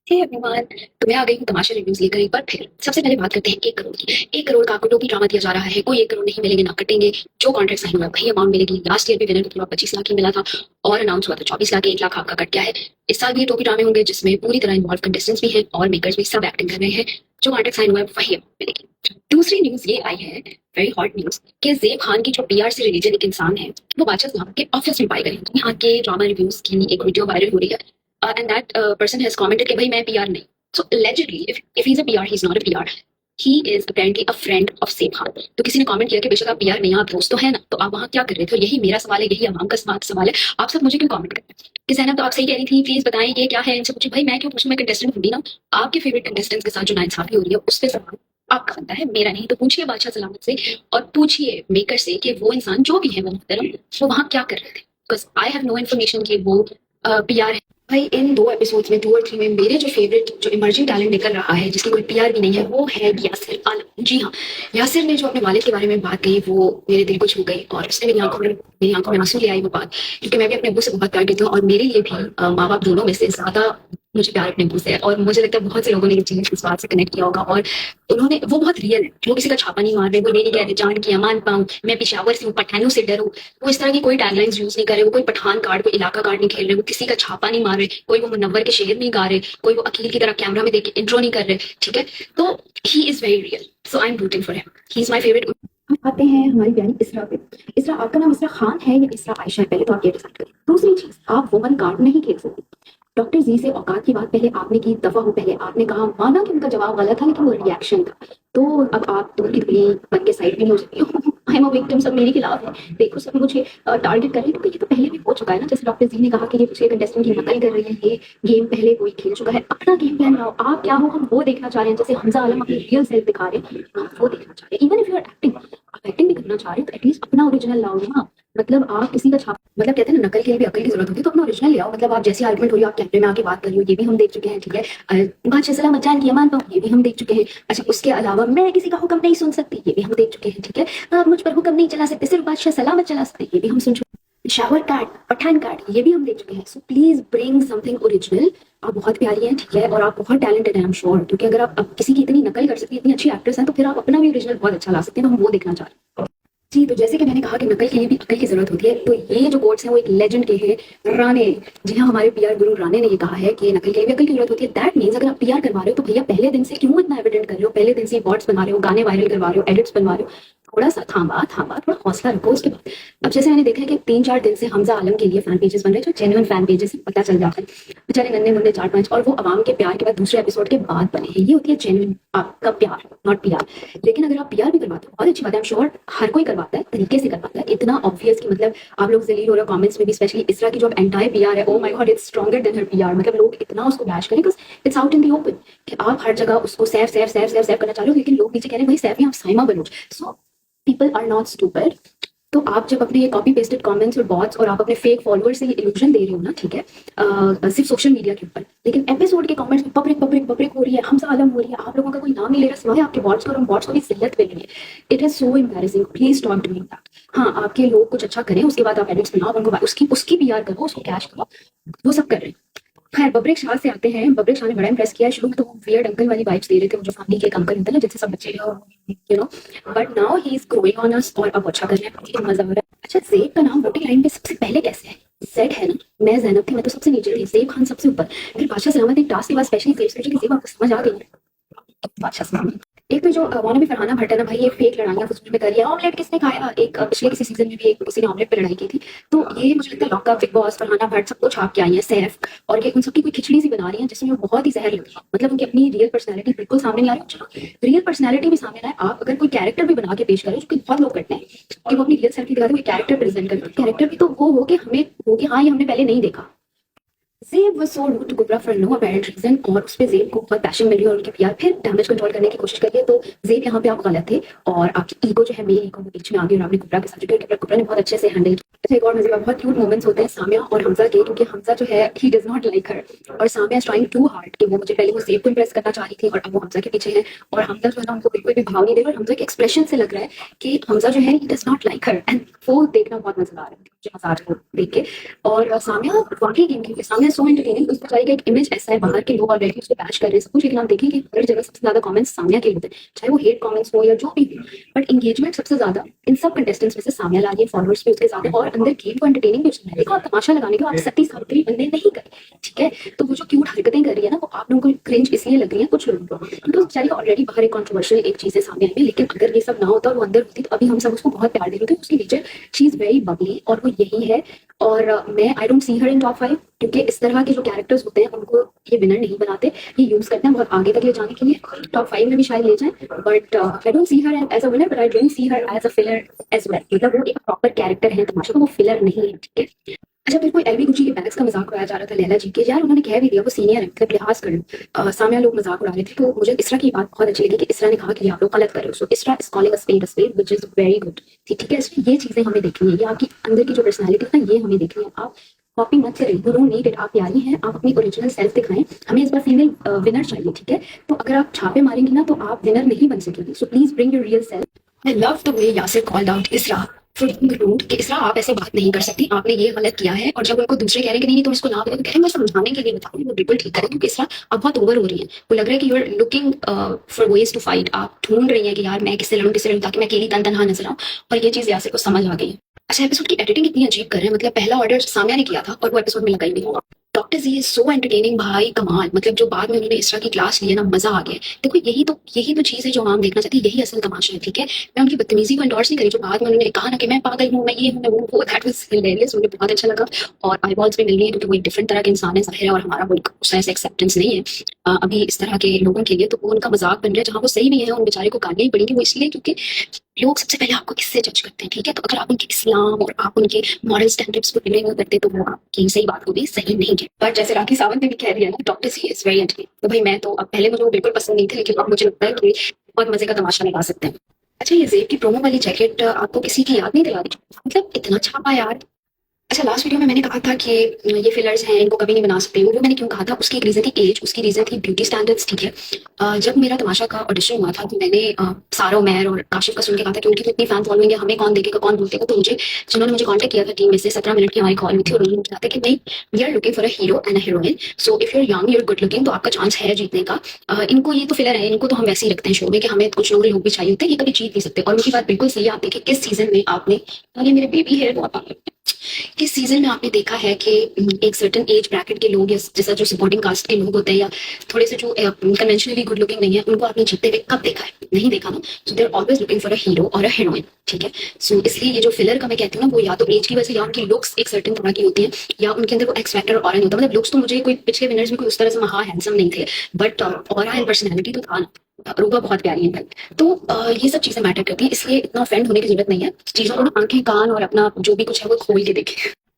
Hey everyone, तो मैं आ गई हूँ तमाशा रिव्यूज लेकर एक बार फिर। सबसे पहले बात करते हैं 1 करोड़ की। 1 करोड़ का आपको टोपी ड्रामा दिया जा रहा है। कोई 1 करोड़ नहीं मिलेंगे, ना कटेंगे। जो कॉन्ट्रैक्ट साइन हुआ है वही अमाउंट मिलेगी। लास्ट ईयर भी विनर को पूरा 25 लाख ही मिला था और अनाउंस हुआ था 24 लाख, 1 लाख आपका कट गया है। इस साल भी ये टोपी ड्रामे होंगे जिसमें पूरी तरह इन्वॉल्व कंटेस्टेंट्स भी हैं और मेकर्स भी, सब एक्टिंग कर रहे हैं। जो कॉन्ट्रैक्ट साइन हुआ है वही अमाउंट मिलेगी। दूसरी न्यूज ये आई है, वेरी हॉट न्यूज, कि ज़ेब खान की जो पीआर से रिलीजन एक इंसान है, वो बादशाह साहब के ऑफिस में पाए गए। यहाँ के ड्रामा रिव्यूज की एक वीडियो वायरल हो रही है and that person has commented कि भाई मैं पीआर नहीं। So allegedly, if he's a PR, he's not a PR. He is apparently a friend of Saif Khan. तो किसी ने कमेंट किया कि बेशक आप PR नहीं, आप दोस्त तो है ना, तो आप वहाँ क्या कर रहे थे? और यही मेरा सवाल है, यही अवाम का सवाल है। आप सब मुझे क्यों कमेंट करते हैं कि ज़ैनब तो आप सही कह रही थी, प्लीज बताएं ये क्या है, इनसे पूछिए। भाई मैं क्यों पूछूं, मैं कंटेस्टेंट हूँ ना। आपके फेवरेट कंटेस्टेंट्स के साथ जो नाइंसाफी हो रही है उस पे सवाल आपका बनता है, मेरा नहीं। तो पूछिए बादशाह सलामत से और पूछिए मेकर से कि वो इंसान जो भी है वो मुहतरम, वो वहाँ क्या कर रहे थे। Because I have no information कि वो PR है। भाई इन 2 एपिसोड्स में 2 और 3 में मेरे जो फेवरेट जो इमर्जिंग टैलेंट निकल रहा है, जिसकी कोई PR भी नहीं है, वो है यासिर आलम। जी हाँ, यासिर ने जो अपने वालिद के बारे में बात कही वो मेरे दिल को छू गई और उसने मेरी आंखों में आंसू ले आई वो बात। क्योंकि मैं भी अपने अब्बू से बहुत प्यार करती हूँ और मेरे लिए भी माँ बाप दोनों में से ज्यादा मुझे प्यार अपने अब्बू से है। और मुझे लगता है बहुत से लोगों ने ये चीज इस बात से कनेक्ट किया होगा और उन्होंने, वो बहुत रियल है। वो किसी का छापा नहीं मार रहे, वो ये नहीं कह रहे जान की अमान पाऊं, मैं पिशावर से हूँ, पठानों से डरो। वो इस तरह की कोई टैगलाइंस यूज नहीं कर रहे, वो कोई पठान कार्ड, कोई इलाका कार्ड नहीं खेल रहे, वो किसी का छापा नहीं मार रहे, कोई वो मुनव्वर के शेर नहीं गा रहे, कोई वो अकील की तरह कैमरा में देख के इंट्रो नहीं कर रहे। ठीक है, तो he is very real, so I am rooting for him, he is my favourite. आते हैं हमारी प्यारी इसरा पे। इसरा, आपका नाम इसरा खान है या इसरा आयशा है, पहले तो आप ये डिसाइड करें। दूसरी चीज, आप वुमन कार्ड नहीं खेल सकते। डॉक्टर जी से औकात की बात पहले आपने की, दफा हो पहले आपने कहा, माना कि उनका जवाब गलत था लेकिन वो रिएक्शन था। तो अब आप दूर की दुनिया बन के साइड भी नहीं हो सकती हो। आई एम अ विक्टिम, सब मेरे खिलाफ है, देखो सब मुझे टारगेट कर रहे हैं। क्योंकि ये तो पहले भी हो चुका है ना। जैसे डॉक्टर जी ने कहा कि ये दूसरे कंटेस्टेंट की नकल कर रही है, ये गेम पहले कोई खेल चुका है। अपना गेम प्लान लाओ, आप क्या हो हम वो देखना चाह रहे हैं। जैसे हमजा आलम अपनी रियल सेल्फ दिखा रहे हैं, हम वो देखना चाह रहे हैं। Even if you are acting, आप एक्टिंग भी करना चाह रहे हैं तो एटलीस्ट अपना ओरिजिनल लाओ ना। मतलब आप किसी का छाप, मतलब कहते हैं ना नकल के लिए भी अकल की जरूरत होती है, तो अपना ओरिजिनल ले आओ। मतलब आप जैसी आर्गुमेंट हो रही है, आप कैमरे में आके बात कर रही हो, ये भी हम देख चुके हैं। ठीक है, बादशाह सलामत जान की अमान पाऊं, ये भी हम देख चुके हैं। अच्छा, उसके अलावा मैं किसी का हुक्म नहीं सुन सकती, ये भी हम देख चुके हैं। ठीक है, आप मुझ पर हुक्म नहीं चला सकते, सिर्फ बादशाह सलामत चला सकते, ये भी हम सुन चुके हैं। शावर कार्ड, पठान कार्ड, ये भी हम देख चुके हैं। So please bring something original. आप बहुत प्यारी हैं, ठीक है, और आप बहुत टैलेंटेड हैं, आई एम श्योर। क्योंकि अगर आप अब किसी की इतनी नकल कर सकती हैं, इतनी अच्छी एक्ट्रेस हैं, तो फिर आप अपना भी ओरिजिनल बहुत अच्छा ला सकते हैं। तो हम वो देखना चाह रहे हैं। जी, तो जैसे कि मैंने कहा कि नकल के लिए भी अकल की जरूरत होती है, तो ये जो कोट्स हैं वो एक लेजेंड के हैं, राणे। जी हाँ, हमारे PR गुरु राणे ने ये कहा है कि नकल के लिए भी अकल की जरूरत होती है। दैट मीन्स अगर आप PR करवा रहे हो तो भैया पहले दिन से क्यों इतना एविडेंट कर रहे हो, पहले दिन से बॉट्स बना रहे हो, गाने वायरल करवा रहे हो, एडिट्स बनवा रहे हो। थोड़ा सा थांबा थांबा, थोड़ा हौसला रखो उसके बाद। अब जैसे मैंने देखा है कि 3-4 दिन से हमजा आलम के लिए फैन पेजेस बन रहे हैं, जो जेन्युइन फैन पेजेस हैं, पता चल जाता है। बेचारे नन्हे मुन्ने 4-5, और वो आवाम के प्यार के बाद दूसरे एपिसोड के बाद बने हैं। ये होती है जेन्युइन आपका प्यार, नॉट PR। लेकिन अगर आप PR भी करवाते हो, बहुत अच्छी बात है, आई एम श्योर हर कोई करवाता है, तरीके से करवाता है। इतना ऑब्वियस कि मतलब आप लोग जलील हो रहे हो कमेंट्स में भी, स्पेशली इसरा की जो एंटायर PR है, oh my God, it's stronger than her PR। मतलब लोग इतना उसको बैश करें, because it's out in the open कि आप हर जगह उसको सैफ सैफ सैफ सैफ सैफ करना चाह रहे हो। लेकिन लोग नीचे कह रहे हैं भाई सैफ, आप Saima Baloch. So people are not stupid. तो आप जब अपने ये कॉपी पेस्टेड कमेंट्स और बॉट्स और आप अपने फेक फॉलोअर्स से ये इल्यूजन दे रहे हो ना, ठीक है, सिर्फ सोशल मीडिया के ऊपर, लेकिन एपिसोड के कमेंट्स में पब्लिक पब्लिक पब्लिक हो रही है, हमजा आलम हो रही है, आप लोगों का कोई नाम नहीं ले रहा सिवाय आपके बॉट्स को, और उन बॉट्स को भी जिल्लत मिल रही है। It is so embarrassing, please stop doing that. हाँ, आपके लोग कुछ अच्छा करें, उसके बाद आप एडिट्स बनाओ, उनको उसकी PR करो, उसको कैश करो, वो सब कर रहे हैं। खैर, बब्रिक शाह से आते हैं। बब्रिक शाह ने बड़ा इंप्रेस किया है। शुरू में तो वो वियर्ड अंकल वाली वाइब्स दे रहे थे, वो जो फैमिली के एक अंकल होते हैं ना, जिनसे सब बच्चे you know, but now he is growing on us और अब अच्छा कर रहे हैं, मजा आ रहा है। अच्छा, ज़ेब का नाम वोटिंग लाइन पे सबसे पहले कैसे है? ज़ेड है ना, मैं ज़ैनब थी, मैं तो सबसे नीचे थी, ज़ेब खान सबसे ऊपर, फिर बादशाह सलामत ने टास्क के बाद स्पेशली ज़ेब से पूछा कि ज़ेब आपको समझ आ गई है बादशाह सलामत। एक तो जो वाना भी फरहाना भट्ट है ना भाई, ये फेक लड़ाइयाँ फजूल में कर रही है। ऑमलेट किसने खाया? एक पिछले किसी सीजन में भी एक किसी ने ऑमलेट पे लड़ाई की थी। तो ये मुझे लगता है lockup, big boss, Farhana Bhatt सबको छाप के आई है, सैफ, और ये उन सबकी कोई खिचड़ी सी बना रही है जिसमें वो बहुत ही जहर लग रही है। मतलब उनकी अपनी रियल पर्सनैलिटी बिल्कुल सामने नहीं आ रही। चलो, रियल पर्सनैलिटी भी सामने ना आए, आप अगर कोई कैरेक्टर भी बना के पेश करें, जो कि बहुत लोग करते हैं कि वो अपनी रियल सेल्फ दिखाते हैं, कैरेक्टर प्रेजेंट करते हैं। कैरेक्टर भी तो वो हो कि हमें हो कि हाँ ये हमने पहले नहीं देखा। Zeb was so rude to Kubra for no apparent reason, और उस पे ज़ेब को बहुत पैशन मिल रही है और उनकी PR फिर डैमेज कंट्रोल करने की कोशिश करी है। तो ज़ेब यहाँ पे आप गलत थे और आपकी ईगो जो है, मेरी ईगो, वो बीच में आ गई और आपने कुबरा के साथ जो किया, कुबरा ने बहुत अच्छे से हैंडल किया। अच्छा, एक और मज़े का बहुत क्यूट मोमेंट्स होते हैं सामिया और हमजा के, क्योंकि हमजा जो है he does not like her, और Samia is trying to hard कि वो मुझे पहले वो ज़ेब को इंप्रेस करना चाह रही थी और अब वो हमजा के पीछे है। और हमजा जो है ना, उनको बिल्कुल भी भाव नहीं दे रहा, और हमजा के एक्सप्रेशन से लग रहा है कि हमजा जो है he does not like her, and वो देखना बहुत मजेदार है, मुझे मजा आ रहा है वो देख के। और सामिया वाकई गेम खेलती है। सामिया साम्या सो एंटरटेनिंग, उस बेचारी का एक इमेज ऐसा है बाहर के लोग ऑलरेडी उसको बैश कर रहे हैं सब कुछ, लेकिन आप देखें कि हर जगह सबसे ज्यादा कमेंट्स साम्या के होते हैं, चाहे वो हेट कमेंट्स हो या जो भी हो, बट इंगेजमेंट सबसे ज्यादा इन सब कंटेस्टेंट्स में से साम्या ला रही है, फॉलोअर्स भी उसके ज्यादा, और अंदर गेम को एंटरटेनिंग भी उसने, देखो आप तमाशा लगाने को आप सती सावित्री बंदे नहीं करे, ठीक है, तो वो जो क्यूट हरकतें कर रही है ना, वो आप लोगों को क्रिंज इसलिए लग रही है कुछ लोगों को, क्योंकि उस बेचारी ऑलरेडी बाहर एक कॉन्ट्रोवर्शियल एक चीजें सामने आई है, लेकिन अगर ये सब ना होता और वो अंदर होती तो अभी हम सब उसको बहुत प्यार दे रहे थे, उसके नीचे शी इज वेरी बबली, और वो यही है। और मैं आई don't see her in top 5, क्योंकि इस तरह के जो कैरेक्टर्स होते हैं उनको ये विनर नहीं बनाते, ये यूज करते हैं बहुत आगे तक ले जाने के लिए, टॉप 5 में भी शायद ले जाएं, but I don't see her as a winner, but I don't see her as a filler as well, मतलब वो एक प्रॉपर कैरेक्टर है तमाशा का, वो फिलर नहीं है, ठीक है। अच्छा, फिर कोई एलवी गुची के बैग्स का मजाक उड़ाया जा रहा था लैला जी के, यार उन्होंने कह भी दिया वो सीनियर है, मतलब लिहाज कर लो, सामने लोग मजाक उड़ा रहे थे, तो मुझे इसरा की बात बहुत अच्छी लगी कि इसरा ने कहा कि आप लोग गलत कर रहे हो, so Isra is calling a spade which is very good, ठीक है। इसमें ये चीजें हमें देखनी है, ये आपकी अंदर की जो पर्सनैलिटी है ना, ये हमें देखनी है, आप कॉपी मत करें, यू डोंट नीड इट, आप प्यारी हैं, आप अपनी ओरिजिनल सेल्फ दिखाएं, हमें इस बार फीमेल विनर चाहिए, ठीक है, तो अगर आप छापे मारेंगी ना तो आप विनर नहीं बन सकेंगी, so please bring your real self. I love the way Yasir called out इसरा फॉर बीइंग रूड, कि इसरा आप ऐसे बात नहीं कर सकती, आपने ये गलत किया है, और जब उनको दूसरे कह रहे हैं कि नहीं तुम इसको ना बोलो, तो कह रहे हैं मैं समझाने के लिए बता रही हूँ, वो बिल्कुल ठीक करें, क्योंकि इसरा अब बहुत ओवर हो रही है, वो लग रहा है कि you are looking for ways to fight, आप ढूंढ रही हैं कि यार मैं किससे लड़ूं ताकि मैं अकेली तनहा नजर आऊं, और ये चीज यासिर को समझ आ गई है। अच्छा, एपिसोड की एडिटिंग इतनी अजीब कर रहे हैं, मतलब पहला ऑर्डर साम्या ने किया था और वो एपिसोड में लगा ही नहीं। Doctor ji is so entertaining भाई, कमाल, मतलब जो बाद में उन्होंने इसरा की क्लास ली है ना, मजा आ गया। देखो यही तो चीज है जो आम देखना चाहती है, यही असल तमाशा है, ठीक है। मैं उनकी बदतमीजी को एंडोर्स नहीं करी, जो बाद में उन्होंने कहा ना कि मैं पागल हूँ, मैं ये हूँ, मैं वो, दैट वाज हिलेरियस, मुझे बहुत अच्छा लगा। और आई बॉल्स भी मिल रही है, क्योंकि वो एक डिफरेंट तरह के इंसान है, जाहिर है, और हमारा मुल्क उसका ऐसा एक्सेप्टेंस नहीं है अभी इस तरह के लोगों के लिए, तो वो उनका मजाक बन रहा है, जहाँ वो सही भी है, उन बेचारे को गालियां ही पड़ेगी, वो इसलिए क्योंकि लोग सबसे पहले आपको किससे जज करते हैं, ठीक है, तो अगर आप उनके इस्लाम और आप उनके मॉरल स्टैंडर्ड्स को डिले नहीं करते तो वो आपकी सही बात को भी सही नहीं है। पर जैसे राखी सावंत ने भी कह दिया ना, doctor C is very entertaining, तो भाई मैं तो अब, पहले मुझे वो बिल्कुल पसंद नहीं थे, लेकिन अब मुझे लगता है कि बहुत मजे का तमाशा लगा सकते हैं। अच्छा, ये जेब की प्रोमो वाली जैकेट आपको किसी की याद नहीं दिला रही, मतलब इतना छापा यार। अच्छा, लास्ट वीडियो में मैंने कहा था कि ये फिलर्स हैं, इनको कभी नहीं बना सकते, वो मैंने क्यों कहा था, उसकी एक रीजन थी एज, उसकी रीजन थी ब्यूटी स्टैंडर्ड्स, ठीक है। जब मेरा तमाशा का ऑडिशन हुआ था तो मैंने सारा उमैर और काशिफ का सुन के कहा था कि उनकी तो इतनी फैन फॉलोइंग है, हमें कौन देखेगा कौन बोलेगा, तो मुझे जिन्होंने मुझे कॉन्टेक्ट किया था टीम में से 17 मिनट की हमारी कॉल हुई थी, और उन्होंने बताया कि भाई we are looking for a hero and a heroine, so if you are young, you are good looking, तो आपका चांस है जीतने का। इनको ये तो फिलर है, इनको तो हम वैसे ही रखते हैं शो में कि हमें कुछ लोग भी चाहिए होते हैं, ये कभी जीत नहीं सकते। और उनकी बात बिल्कुल सही है, आप देखिए किस सीजन में आपने, ये मेरे बेबी है बहुत, किस सीजन में आपने देखा है कि एक सर्टेन एज ब्रैकेट के लोग, या जैसा जो सपोर्टिंग कास्ट के लोग होते हैं, या थोड़े से जो कन्वेंशनली गुड लुकिंग नहीं है, उनको आपने जीतते हुए कब देखा है, नहीं देखा ना। So they are always looking for a hero और अ हीरोइन, ठीक है। सो इसलिए ये जो फिलर का मैं कहती हूँ ना, वो या तो एज की वजह से, या उनकी लुक्स एक सर्टेन तरह की होती है, या उनके अंदर वो एक्स फैक्टर और नहीं होता। मतलब लुक्स तो मुझे कोई पिछले विनर्स में कोई उस तरह से महा हैंडसम नहीं थे, बट ऑरा एंड पर्सनैलिटी तो था ना। रूबा बहुत प्यारी है भाई, तो ये सब चीजें मैटर करती है, इसलिए इतना ऑफेंड होने की जरूरत नहीं है, चीजों को ना आंखें कान और अपना जो भी कुछ है वो खोल के देखें।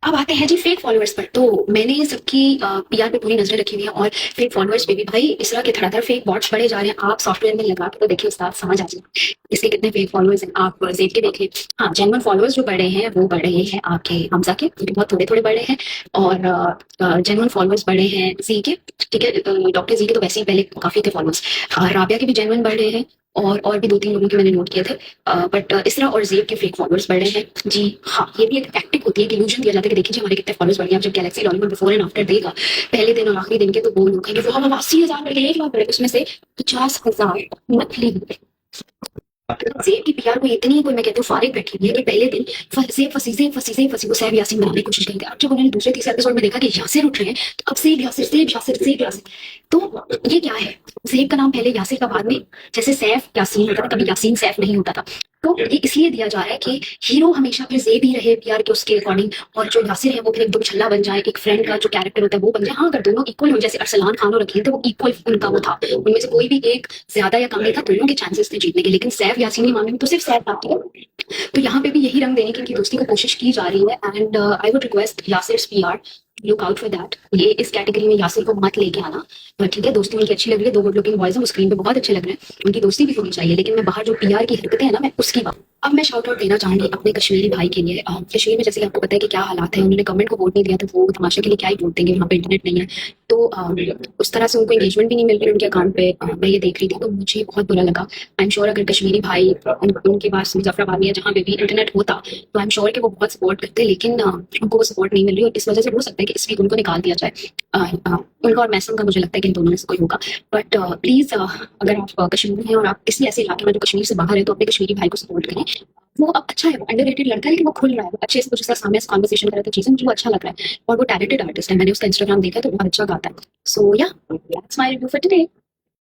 अब आते हैं जी फेक फॉलोअर्स पर, तो मैंने ये सबकी पीआर पे पूरी नजर रखी हुई है, और फेक फॉलोअर्स पे भी भाई इस तरह के धड़ाधड़ फेक बॉट्स बढ़े जा रहे हैं, आप सॉफ्टवेयर में लगा के तो देखिए उस्ताद, समझ आ जाए इसके कितने फेक फॉलोअर्स हैं, आप जेड के देखिए। हाँ, जेन्युइन फॉलोअर्स जो बढ़े हैं वो बढ़ रहे हैं आपके हमजा के, क्योंकि बहुत थोड़े थोड़े बढ़े हैं, और जेन्युइन फॉलोअर्स बढ़े हैं जी के, ठीक है। डॉक्टर जी के तो वैसे ही पहले काफी थे फॉलोअर्स, राबिया के भी जेन्युइन बढ़ रहे हैं, और भी 2-3 लोगों के मैंने नोट किए थे, बट इसरा और जेब के फेक फॉलोअर्स बढ़ रहे हैं जी। हाँ, ये भी एक टैक्टिक होती है कि इल्यूजन दिया जाता है कि देखिए हमारे कितने फॉलोअर्स बढ़ गए। जब Galaxy lollipop before and after देगा पहले दिन और आखिरी दिन के, तो वो लोग कहेंगे वाह 80,000 बढ़ गए, 1 लाख बढ़ गए, उसमें से 50,000 नकली हुए। जेब की पीआर को इतनी कोई, मैं कहती हूँ, फारिग बैठी हुई है कि पहले दिन जेब फंसी वो सैफ यासीन बनाने की कोशिश करेंगे। अब जब उन्होंने दूसरे तीसरे एपिसोड में देखा कि यासिर उठ रहे हैं, तो अब सेब यासिर, तो ये क्या है, जेब का नाम पहले यासिर का बाद में, जैसे सैफ यासीन होता था, कभी यासीन सैफ नहीं होता था। तो ये इसलिए दिया जा रहा है कि हीरो हमेशा फिर जेब ही रहे पीआर के उसके अकॉर्डिंग, और जो यासिर है वो फिर एक दुमछल्ला बन जाए, एक फ्रेंड का जो कैरेक्टर होता है वो बन जाए। हाँ, अगर दोनों इक्वल हो, जैसे अरसलान खान और रखील थे, वो इक्वल उनका वो था, उनमें से कोई भी एक ज्यादा या कम नहीं था, दोनों के चांसेस थे जीतने के। लेकिन सैफ यासीन के मामले में तो सिर्फ सैफ आती है, तो यहाँ पे भी यही रंग देने की इनकी दोस्ती को कोशिश की जा रही है, and I would request Yasir PR look out for that. ये इस कैटेगरी में यासिर को मत लेके आना, पर ठीक है, दोस्ती उनकी अच्छी लग रही है, 2 गुड लुकिंग बॉयज हैं, वो स्क्रीन पे बहुत अच्छे लग रहे हैं, उनकी दोस्ती भी होनी चाहिए, लेकिन मैं बाहर जो पीआर की हरकतें हैं ना, मैं उसकी बात अब मैं शाउट आउट देना चाहूँगी अपने कश्मीरी भाई के लिए। कश्मीर में जैसे कि आपको पता है कि क्या हालात हैं, उन्होंने गवर्नमेंट को वोट नहीं दिया तो वो तमाशे के लिए क्या ही वोट देंगे, वहाँ पे इंटरनेट नहीं है। तो उस तरह से उनको एंगेजमेंट भी नहीं मिल रही उनके अकाउंट पे। मैं ये देख रही थी तो मुझे बहुत बुरा लगा। आई एम श्योर अगर कश्मीरी भाई उनके पास मुजफ्फराबाद में या जहाँ पे भी इंटरनेट होता तो आई एम श्योर कि वो बहुत सपोर्ट करते, लेकिन उनको वो सपोर्ट नहीं मिल रही और इस वजह से हो सकता है कि इस वीक उनको निकाल दिया जाए। उनका और मैसम का मुझे लगता है कि इन दोनों में से कोई होगा। बट प्लीज़ अगर आप कश्मीर में हैं और आप किसी ऐसे इलाके में जो कश्मीर से बाहर है तो अपने कश्मीरी भाई को सपोर्ट करें। वो अब अच्छा है, वो अंडररेटेड लड़का है लेकिन वो खुल रहा है, वो अच्छे से कुछ उसका सामने से कन्वर्सेशन कर रहा था, चीज़ें मुझे वो अच्छा लग रहा है और वो टैलेंटेड आर्टिस्ट है। मैंने उसका इंस्टाग्राम देखा तो वो बहुत अच्छा गाता है। सो या that's my review for today.